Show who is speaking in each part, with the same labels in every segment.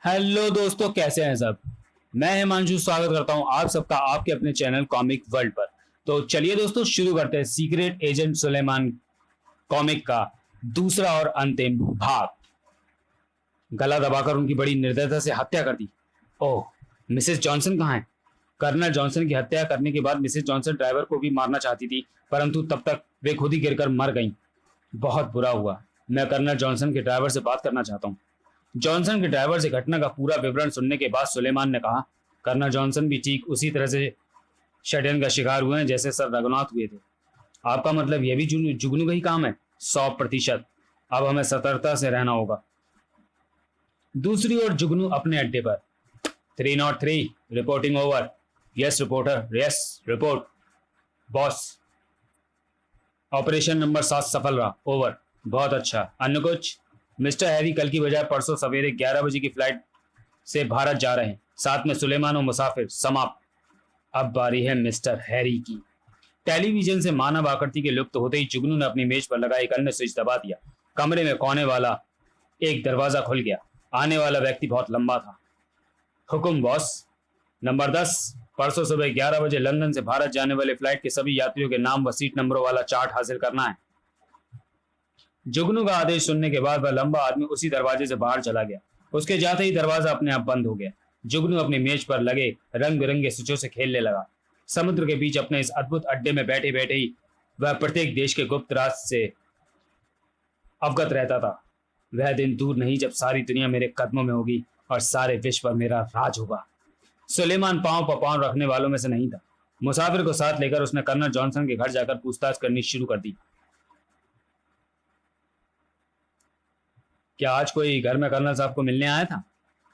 Speaker 1: Hello दोस्तों, कैसे हैं सब। मैं हिमांशु स्वागत करता हूं आप सबका आपके अपने चैनल कॉमिक वर्ल्ड पर। तो चलिए दोस्तों, शुरू करते हैं सीक्रेट एजेंट सुलेमान कॉमिक का दूसरा और अंतिम भाग। गला दबाकर उनकी बड़ी निर्दयता से हत्या कर दी। ओह, मिसेस जॉनसन कहाँ है। कर्नल जॉनसन की हत्या करने के बाद मिसेस जॉनसन ड्राइवर को भी मारना चाहती थी, परंतु तब तक वे खुद ही गिरकर मर गईं। बहुत बुरा हुआ। मैं कर्नल जॉनसन के ड्राइवर से बात करना चाहता हूँ। जॉनसन के ड्राइवर से घटना का पूरा विवरण सुनने के बाद सुलेमान ने कहा, कर्नल जॉनसन भी ठीक उसी तरह से षड्यंत्र का शिकार हुए हैं जैसे सर रघुनाथ हुए थे। आपका मतलब यह भी जुगनू का ही काम है। 100%। अब हमें सतर्कता से रहना होगा। दूसरी ओर जुगनू अपने अड्डे पर। 303 reporting over. Yes reporter, yes report boss. Operation number 7 सफल रहा। ओवर। बहुत अच्छा। अन्य कुछ। मिस्टर हैरी कल की बजाय परसों सवेरे 11 बजे की फ्लाइट से भारत जा रहे हैं, साथ में सुलेमान और मुसाफिर। समाप्त। अब बारी है मिस्टर हैरी की। टेलीविजन से मानव आकृति के लुप्त होते ही जुगनू ने अपनी मेज पर लगा एक अन्य स्विच दबा दिया। कमरे में कोने वाला एक दरवाजा खुल गया। आने वाला व्यक्ति बहुत लंबा था। हुकुम बॉस। नंबर 10, परसों सुबह 11 बजे लंदन से भारत जाने वाले फ्लाइट के सभी यात्रियों के नाम व सीट नंबरों वाला चार्ट हासिल करना है। जुगनू का आदेश सुनने के बाद वह लंबा आदमी उसी दरवाजे से बाहर चला गया। उसके जाते ही दरवाजा अपने आप बंद हो गया। जुगनू अपनी मेज पर लगे रंग बिरंगे स्विचों से खेलने लगा। समुद्र के बीच अपने इस अद्भुत अड्डे में बैठे बैठे ही वह प्रत्येक देश के गुप्त राज से अवगत रहता था। वह दिन दूर नहीं जब सारी दुनिया मेरे कदमों में होगी और सारे विश्व पर मेरा राज होगा। सुलेमान पांव पर पांव रखने वालों में से नहीं था। मुसाफिर को साथ लेकर उसने कर्नल जॉनसन के घर जाकर पूछताछ करनी शुरू कर दी। क्या आज कोई घर में कर्नल साहब को मिलने आया था?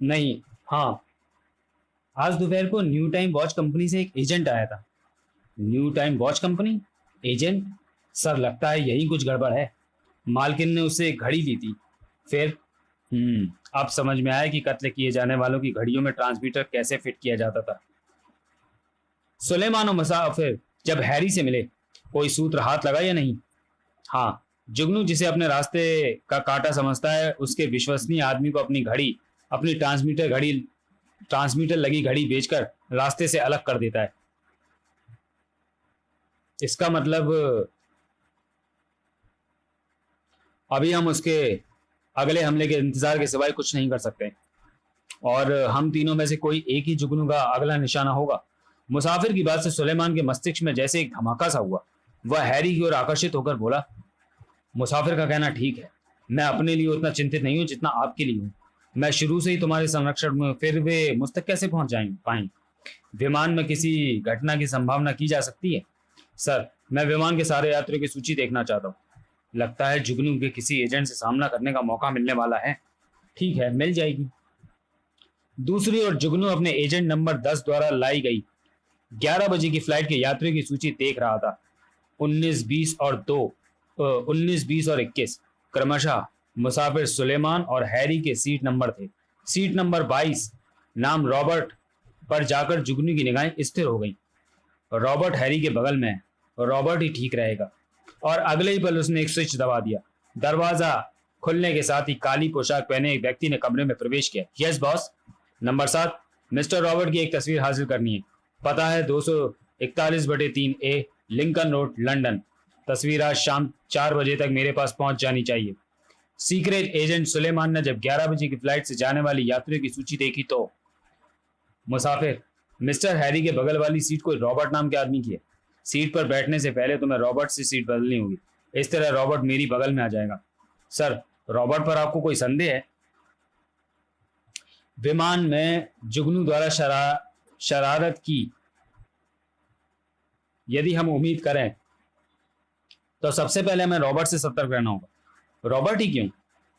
Speaker 1: नहीं। हाँ, आज दोपहर को न्यू टाइम वॉच कंपनी से एक एजेंट आया था। New time watch company? Agent? Sir, लगता है यही कुछ गड़बड़ है। मालकिन ने उससे एक घड़ी ली थी। फिर? अब समझ में आया कि कत्ल किए जाने वालों की घड़ियों में ट्रांसमीटर कैसे फिट किया जाता था। सुलेमान और मुसाफिर जब हैरी से मिले, कोई सूत्र हाथ लगा या नहीं? हाँ, जुगनू जिसे अपने रास्ते का कांटा समझता है, उसके विश्वसनीय आदमी को अपनी घड़ी, अपनी ट्रांसमीटर लगी घड़ी बेचकर रास्ते से अलग कर देता है। इसका मतलब अभी हम उसके अगले हमले के इंतजार के सिवाय कुछ नहीं कर सकते, और हम तीनों में से कोई एक ही जुगनू का अगला निशाना होगा। मुसाफिर की बात से सुलेमान के मस्तिष्क में जैसे एक धमाका सा हुआ। वह हैरी की ओर आकर्षित होकर बोला, मुसाफिर का कहना ठीक है। मैं अपने लिए उतना चिंतित नहीं हूं जितना आपके लिए हूं। मैं शुरू से ही तुम्हारे संरक्षण में, फिर वे मुझ तक कैसे पहुंच जाएंगे पाएंगे? विमान में किसी घटना की संभावना की जा सकती है? सर, मैं विमान के सारे यात्रियों की सूची देखना चाहता हूँ। लगता है जुगनू के किसी एजेंट से सामना करने का मौका मिलने वाला है। ठीक है, मिल जाएगी। दूसरी ओर जुगनू अपने एजेंट नंबर 10 द्वारा लाई गई 11 बजे की फ्लाइट के यात्रियों की सूची देख रहा था। 19, 20 और 21 क्रमशः मुसाफिर सुलेमान और हैरी के सीट नंबर थे। सीट नंबर 22 नाम रॉबर्ट पर जाकर जुगनू की निगाहें स्थिर हो गईं। रॉबर्ट हैरी के बगल में है, रॉबर्ट ही ठीक रहेगा। और अगले ही पल उसने एक स्विच दबा दिया। दरवाजा खुलने के साथ ही काली पोशाक पहने एक व्यक्ति ने कमरे में प्रवेश किया। Yes boss. Number 7, mister Robert की एक तस्वीर हासिल करनी है। पता है 241/3A लिंकन रोड, लंदन। तस्वीर आज शाम 4 बजे तक मेरे पास पहुंच जानी चाहिए। सीक्रेट एजेंट सुलेमान ने जब 11 बजे की फ्लाइट से जाने वाली यात्रियों की सूची देखी तो मुसाफिर, मिस्टर हैरी के बगल वाली सीट कोई रॉबर्ट नाम के आदमी की है। सीट पर बैठने से पहले तुम्हें रॉबर्ट से सीट बदलनी होगी। इस तरह रॉबर्ट मेरी बगल में आ जाएगा। सर, रॉबर्ट पर आपको कोई संदेह है? विमान में जुगनू द्वारा शरारत की यदि हम उम्मीद करें तो सबसे पहले हमें रॉबर्ट से सतर्क रहना होगा। रॉबर्ट ही क्यों?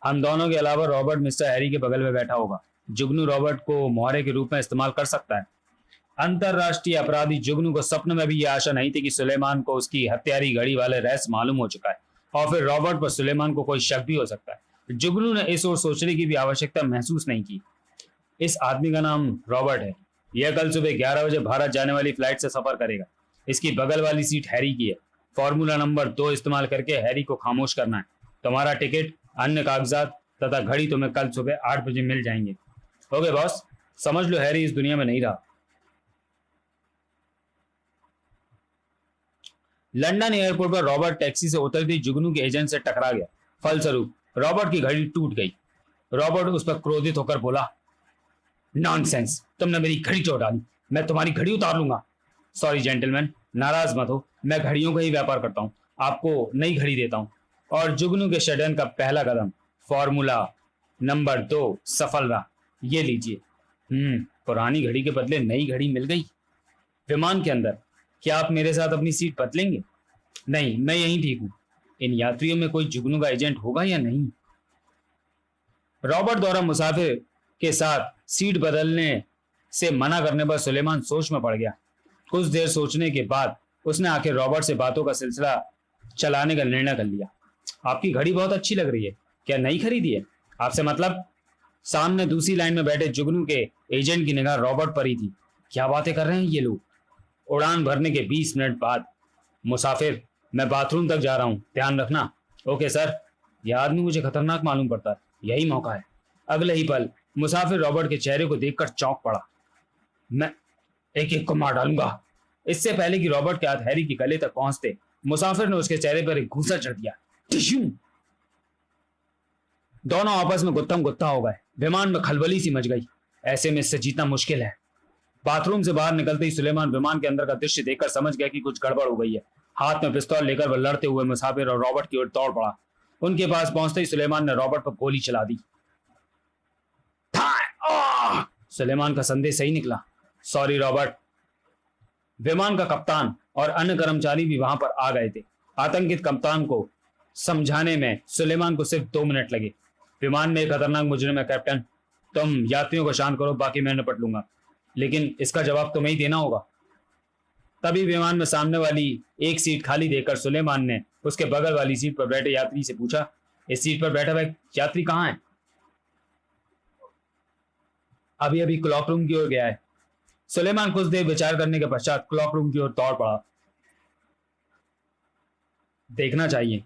Speaker 1: हम दोनों के अलावा रॉबर्ट मिस्टर हैरी के बगल में बैठा होगा। जुगनू रॉबर्ट को मोहरे के रूप में इस्तेमाल कर सकता है। अंतरराष्ट्रीय अपराधी जुगनू को सपने में भी यह आशा नहीं थी कि सुलेमान को उसकी हत्यारी घड़ी वाले रहस्य मालूम हो चुका है, और फिर रॉबर्ट पर सुलेमान को कोई शक भी हो सकता है। जुगनू ने इस ओर सोचने की भी आवश्यकता महसूस नहीं की। इस आदमी का नाम रॉबर्ट है। यह कल सुबह 11 बजे भारत जाने वाली फ्लाइट से सफर करेगा। इसकी बगल वाली सीट हैरी की है। फॉर्मूला नंबर 2 इस्तेमाल करके हैरी को खामोश करना है। तुम्हारा टिकट, अन्य कागजात तथा घड़ी तुम्हें कल सुबह 8 बजे मिल जाएंगे। ओके बॉस, समझ लो हैरी इस दुनिया में नहीं रहा। लंदन एयरपोर्ट पर रॉबर्ट टैक्सी से उतरती जुगनू के एजेंट से टकरा गया। फलस्वरूप रॉबर्ट की घड़ी टूट गई। रॉबर्ट उस पर क्रोधित होकर बोला, नॉनसेंस, तुमने मेरी घड़ी चोर डाली, मैं तुम्हारी घड़ी उतार लूंगा। सॉरी जेंटलमैन, नाराज मत हो, मैं घड़ियों का ही व्यापार करता हूँ, आपको नई घड़ी देता हूँ। और जुगनू के षड्यंत्र का पहला कदम, फॉर्मूला नंबर 2 सफल रहा। ये लीजिए। पुरानी घड़ी के बदले नई घड़ी मिल गई। विमान के अंदर, क्या आप मेरे साथ अपनी सीट बदलेंगे? नहीं, मैं यहीं ठीक हूं। इन यात्रियों में कोई जुगनू का एजेंट होगा या नहीं? रॉबर्ट द्वारा मुसाफिर के साथ सीट बदलने से मना करने पर सुलेमान सोच में पड़ गया। कुछ देर सोचने के बाद उसने आखिर रॉबर्ट से बातों का सिलसिला चलाने का निर्णय कर लिया। आपकी घड़ी बहुत अच्छी लग रही है, क्या नई खरीदी है? आपसे मतलब? सामने दूसरी लाइन में बैठे जुगनू के एजेंट की निगाह रॉबर्ट पर ही थी। क्या बातें कर रहे हैं ये लोग? उड़ान भरने के 20 मिनट बाद, मुसाफिर, मैं बाथरूम तक जा रहा हूं, ध्यान रखना। Okay sir. यह आदमी मुझे खतरनाक मालूम पड़ता है, यही मौका है। अगले ही पल मुसाफिर रॉबर्ट के चेहरे को देखकर चौंक पड़ा। मैं एक एक को मार डालूंगा। इससे पहले कि रॉबर्ट के हाथ हैरी के गले तक पहुंचते, मुसाफिर ने उसके चेहरे पर एक घूंसा चढ़ दिया। टिश्यू! दोनों आपस में गुत्थम गुत्था हो गए। विमान में खलबली सी मच गई। ऐसे में इससे जीतना मुश्किल है। बाथरूम से बाहर निकलते ही सुलेमान विमान के अंदर का दृश्य देखकर समझ गया कि कुछ गड़बड़ हो गई है। हाथ में पिस्तौल लेकर वह लड़ते हुए मुसाफिर और रॉबर्ट की ओर दौड़ पड़ा। उनके पास पहुंचते ही सुलेमान ने रॉबर्ट पर गोली चला दी। सुलेमान का संदेश सही निकला। Sorry Robert. विमान का कप्तान और अन्य कर्मचारी भी वहां पर आ गए थे। आतंकित कप्तान को समझाने में सुलेमान को सिर्फ 2 मिनट लगे। विमान में एक खतरनाक मुजरिम है कैप्टन, तुम यात्रियों को शांत करो, बाकी मैं निपट लूंगा, लेकिन इसका जवाब तुम्हें ही देना होगा। तभी विमान में सामने वाली एक सीट खाली देखकर सुलेमान ने उसके बगल वाली सीट पर बैठे यात्री से पूछा, इस सीट पर बैठा हुआ यात्री कहाँ है? अभी अभी क्लॉक रूम की ओर गया है। सुलेमान कुछ देर विचार करने के पश्चात क्लॉक रूम की ओर दौड़ पड़ा। देखना चाहिए।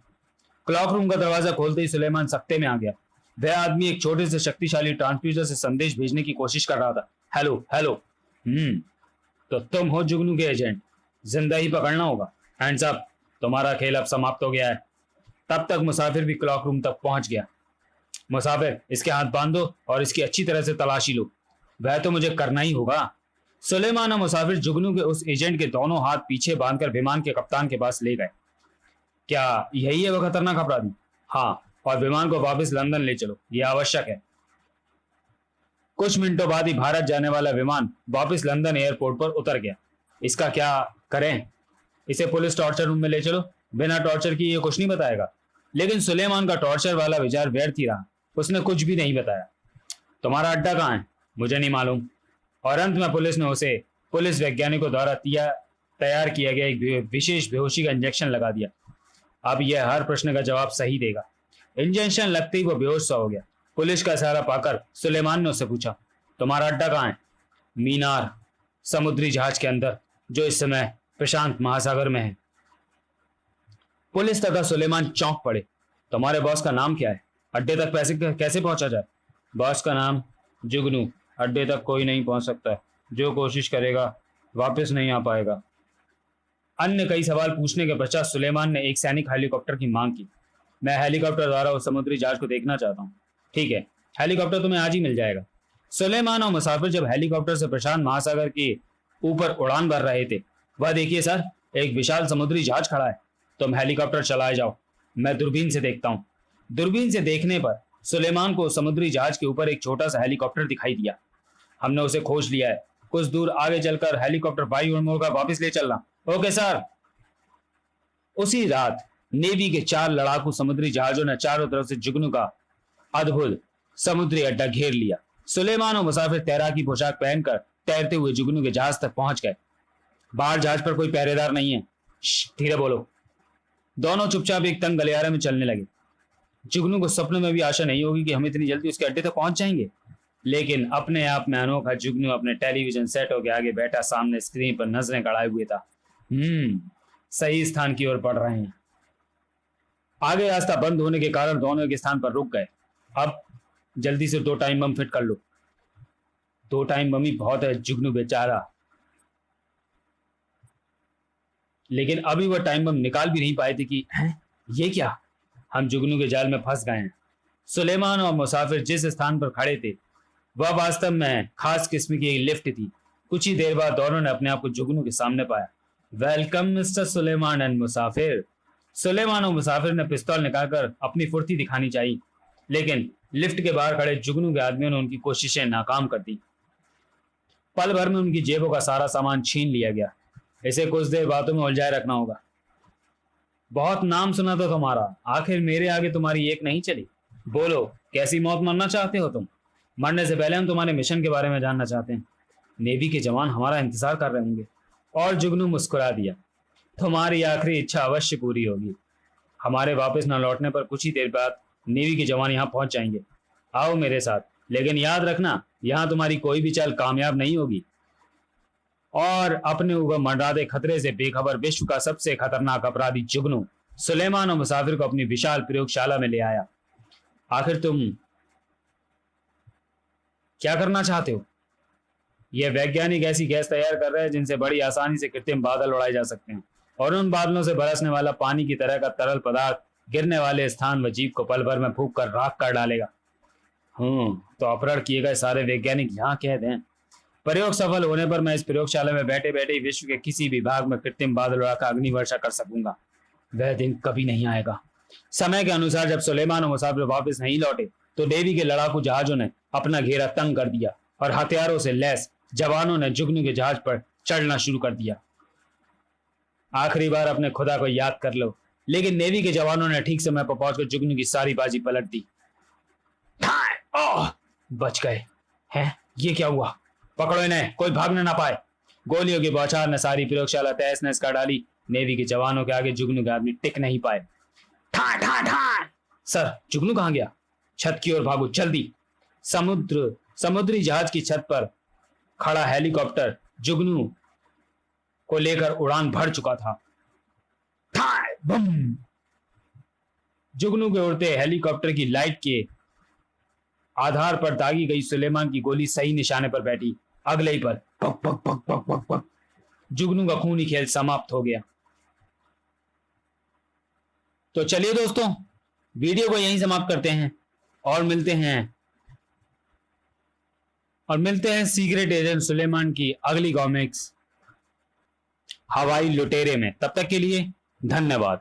Speaker 1: क्लॉक रूम का दरवाजा खोलते ही सुलेमान सख्ते में आ गया। वह आदमी एक छोटे से शक्तिशाली ट्रांसड्यूसर से संदेश भेजने की कोशिश कर रहा था। Hello hello. तो तुम हो जुगनू के एजेंट, जिंदा ही पकड़ना होगा। हैंड्स अप, तुम्हारा खेल अब समाप्त हो गया है। तब तक मुसाफिर भी क्लॉक रूम तक पहुंच गया। मुसाफिर, इसके हाथ बांधो और इसकी अच्छी तरह से तलाशी लो। वह तो मुझे करना ही होगा। सुलेमान और मुसाफिर जुगनू के उस एजेंट के दोनों हाथ पीछे बांधकर विमान के कप्तान के पास ले गए। क्या यही है वह खतरनाक अपराधी? हाँ, और विमान को वापस लंदन ले चलो, यह आवश्यक है। कुछ मिनटों बाद ही भारत जाने वाला विमान वापस लंदन एयरपोर्ट पर उतर गया। इसका क्या करें? इसे पुलिस टॉर्चर रूम में ले चलो, बिना टॉर्चर की ये कुछ नहीं बताएगा। लेकिन सुलेमान का टॉर्चर वाला विचार व्यर्थ ही रहा। उसने कुछ भी नहीं बताया। तुम्हारा अड्डा कहाँ है? मुझे नहीं मालूम। और अंत में पुलिस ने उसे पुलिस वैज्ञानिकों द्वारा तैयार किया गया एक विशेष बेहोशी का इंजेक्शन लगा दिया। अब यह हर प्रश्न का जवाब सही देगा। इंजेक्शन लगते ही वो बेहोश सा हो गया। पुलिस का सहारा पाकर सुलेमान ने उससे पूछा, तुम्हारा अड्डा कहाँ है? मीनार, समुद्री जहाज के अंदर, जो इस समय प्रशांत महासागर में है। पुलिस तथा सुलेमान चौंक पड़े। तुम्हारे बॉस का नाम क्या है? अड्डे तक पैसे कैसे पहुंचा जाए? बॉस का नाम जुगनू। अड्डे तक कोई नहीं पहुंच सकता, जो कोशिश करेगा वापस नहीं आ पाएगा। अन्य कई सवाल पूछने के पश्चात सुलेमान ने एक सैनिक हेलीकॉप्टर की मांग की। मैं हेलीकॉप्टर द्वारा उस समुद्री जहाज को देखना चाहता हूँ। ठीक है, हेलीकॉप्टर तुम्हें आज ही मिल जाएगा। सुलेमान और मुसाफिर जब हेलीकॉप्टर से प्रशांत महासागर के ऊपर उड़ान भर रहे थे, वह देखिए सर, एक विशाल समुद्री जहाज खड़ा है। तुम हेलीकॉप्टर चलाए जाओ, मैं दूरबीन से देखता हूँ। दूरबीन से देखने पर सुलेमान को समुद्री जहाज के ऊपर एक छोटा सा हेलीकॉप्टर दिखाई दिया। हमने उसे खोज लिया है। कुछ दूर आगे चलकर हेलीकॉप्टर बाई ओर मोड़कर वापस ले चलना। Okay sir. उसी रात नेवी के 4 लड़ाकू समुद्री जहाजों ने चारों तरफ से जुगनू का अद्भुत समुद्री अड्डा घेर लिया। सुलेमान और मुसाफिर तैराकी पोशाक पहनकर तैरते हुए जुगनू के जहाज तक पहुंच गए। बाहर जहाज पर कोई पहरेदार नहीं है। धीरे बोलो। दोनों चुपचाप एक तंग गलियारे में चलने लगे। जुगनू को सपने में भी आशा नहीं होगी कि हम इतनी जल्दी उसके अड्डे तक पहुंच जाएंगे, लेकिन अपने आप में अनोखा जुगनू अपने टेलीविजन सेटों के आगे बैठा सामने स्क्रीन पर नजरें गड़ाए हुए था। सही स्थान की ओर बढ़ रहे हैं। आगे रास्ता बंद होने के कारण दोनों एक स्थान पर रुक गए। अब जल्दी से 2 टाइम बम फिट कर लो। 2 टाइम मम्मी बहुत है जुगनू बेचारा। लेकिन अभी वह टाइम बम निकाल भी नहीं पाए थे कि हैं ये क्या, हम जुगनू के जाल में फंस गए हैं। सुलेमान और मुसाफिर जिस स्थान पर खड़े थे वह वास्तव में खास किस्म की एक लिफ्ट थी। कुछ ही देर बाद दोनों ने अपने आप को जुगनू के सामने पाया। वेलकम मिस्टर सुलेमान एंड मुसाफिर। सुलेमान और मुसाफिर ने पिस्तौल निकालकर अपनी फुर्ती दिखानी चाहिए, लेकिन लिफ्ट के बाहर खड़े जुगनू के आदमियों ने उनकी कोशिशें नाकाम कर दी। पल भर में उनकी जेबों का सारा सामान छीन लिया गया। इसे कुछ देर बातों में उलझाए रखना होगा। बहुत नाम सुना था तुम्हारा, आखिर मेरे आगे तुम्हारी एक नहीं चली। बोलो कैसी मौत मरना चाहते हो तुम? मरने से पहले हम तुम्हारे मिशन के बारे में जानना चाहते हैं। नेवी के जवान हमारा इंतजार कर रहे होंगे। और जुगनू मुस्कुरा दिया। तुम्हारी आखिरी इच्छा अवश्य पूरी होगी। हमारे वापस न लौटने पर कुछ ही देर बाद नेवी के जवान यहाँ पहुंच जाएंगे। आओ मेरे साथ, लेकिन याद रखना यहाँ तुम्हारी कोई भी चाल कामयाब नहीं होगी। और अपने ऊपर मंडराते खतरे से बेखबर विश्व का सबसे खतरनाक अपराधी जुगनू सुलेमान और मुसाफिर को अपनी विशाल प्रयोगशाला में ले आया। आखिर तुम क्या करना चाहते हो? यह वैज्ञानिक ऐसी गैस तैयार कर रहे हैं जिनसे बड़ी आसानी से कृत्रिम बादल उड़ाए जा सकते हैं, और उन बादलों से बरसने वाला पानी की तरह का तरल पदार्थ गिरने वाले स्थान व जीव को पल भर में फूंक कर राख कर डालेगा। तो अपहरण किए गए सारे वैज्ञानिक यहाँ कैद हैं। प्रयोग सफल होने पर मैं इस प्रयोगशाला में बैठे बैठे विश्व के किसी भी भाग में कृत्रिम बादल उड़ाकर अग्नि वर्षा कर सकूंगा। वह दिन कभी नहीं आएगा। समय के अनुसार जब सुलेमान और मुसाफिर वापस नहीं लौटे तो नेवी के लड़ाकू जहाजों ने अपना घेरा तंग कर दिया और हथियारों से लैस जवानों ने जुगनू के जहाज पर चढ़ना शुरू कर दिया। आखिरी बार अपने खुदा को याद कर लो। लेकिन नेवी के जवानों ने ठीक समय पर पहुंचकर जुगनू की सारी बाजी पलट दी। बच गए हैं? ये क्या हुआ? पकड़ो इन्हें, कोई भागने ना पाए। गोलियों की बौछार ने सारी प्रयोगशाला तहस नहस कर डाली। नेवी के जवानों के आगे जुगनू के आदमी टिक नहीं पाए। ठा ठा ठा। सर, जुगनू कहां गया? छत की ओर भागो जल्दी। समुद्री जहाज की छत पर खड़ा हेलीकॉप्टर जुगनू को लेकर उड़ान भर चुका था। बम। जुगनू के उड़ते हेलीकॉप्टर की लाइट के आधार पर दागी गई सुलेमान की गोली सही निशाने पर बैठी। अगले ही पर पक पक पक पक पक पक जुगनू का खूनी खेल समाप्त हो गया। तो चलिए दोस्तों, वीडियो को यहीं समाप्त करते हैं और मिलते हैं सीक्रेट एजेंट सुलेमान की अगली कॉमिक्स हवाई लुटेरे में। तब तक के लिए धन्यवाद।